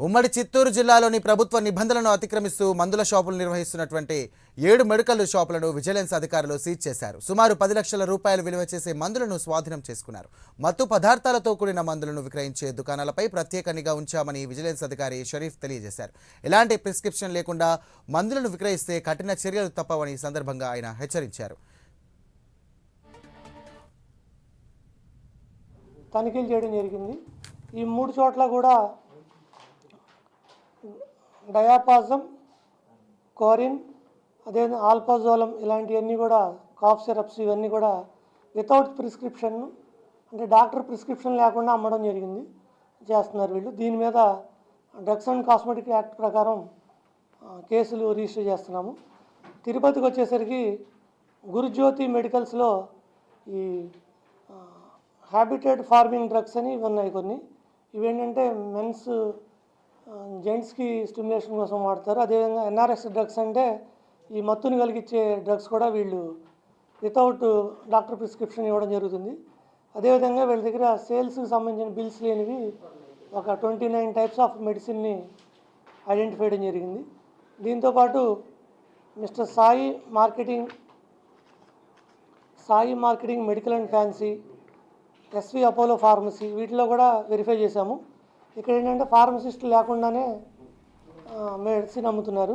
ఉమ్మడి చిత్తూరు జిల్లాలోని ప్రభుత్వ నిబంధనలను అతిక్రమిస్తూ మందుల షాపులు నిర్వహిస్తున్నటువంటి 7 మెడికల్ షాపులను విజిలెన్స్ అధికారులు సీజ్ చేశారు. సుమారు 10 లక్షల రూపాయలు విలువ చేసే మందులను స్వాధీనం చేసుకున్నారు. మత్తు పదార్థాలతో కూడిన మందులను విక్రయించే దుకాణాలపై ప్రత్యేక నిఘా ఉంచామని విజిలెన్స్ అధికారి షరీఫ్ తెలియజేశారు. ఎలాంటి ప్రిస్క్రిప్షన్ లేకుండా మందులను విక్రయిస్తే కఠిన చర్యలు తప్పవని సందర్భంగా ఆయన హెచ్చరించారు. తనిఖీలు చేయడం జరిగింది. ఈ 3 చోట్ల కూడా డయాపాజమ్, కోరిన్, అదేవిధంగా ఆల్పాజోలం ఇలాంటివన్నీ కూడా కాఫ్ సిరప్స్ ఇవన్నీ కూడా వితౌట్ ప్రిస్క్రిప్షన్, అంటే డాక్టర్ ప్రిస్క్రిప్షన్ లేకుండా అమ్మడం చేస్తున్నారు వీళ్ళు. దీని మీద డ్రగ్స్ అండ్ కాస్మెటిక్ యాక్ట్ ప్రకారం కేసులు రిజిస్టర్ చేస్తున్నాము. తిరుపతికి వచ్చేసరికి గురుజ్యోతి మెడికల్స్లో ఈ హ్యాబిటేట్ ఫార్మింగ్ డ్రగ్స్ అని ఉన్నాయి కొన్ని. ఇవేంటంటే మెన్స్ జెంట్స్కి స్టిమ్యులేషన్ కోసం వాడతారు. అదేవిధంగా ఎన్ఆర్ఎస్ డ్రగ్స్ అంటే ఈ మత్తుని కలిగించే డ్రగ్స్ కూడా వీళ్ళు వితౌట్ డాక్టర్ ప్రిస్క్రిప్షన్ ఇవ్వడం జరుగుతుంది. అదేవిధంగా వీళ్ళ దగ్గర సేల్స్కి సంబంధించిన బిల్స్ లేనివి ఒక 29 టైప్స్ ఆఫ్ మెడిసిన్ని ఐడెంటిఫై చేయడం జరిగింది. దీంతోపాటు mister Sai marketing medical and fancy, SV Apollo pharmacy వీటిలో కూడా వెరిఫై చేశాము. ఇక్కడ ఏంటంటే ఫార్మసిస్టులు లేకుండానే మెడిసిన్ అమ్ముతున్నారు.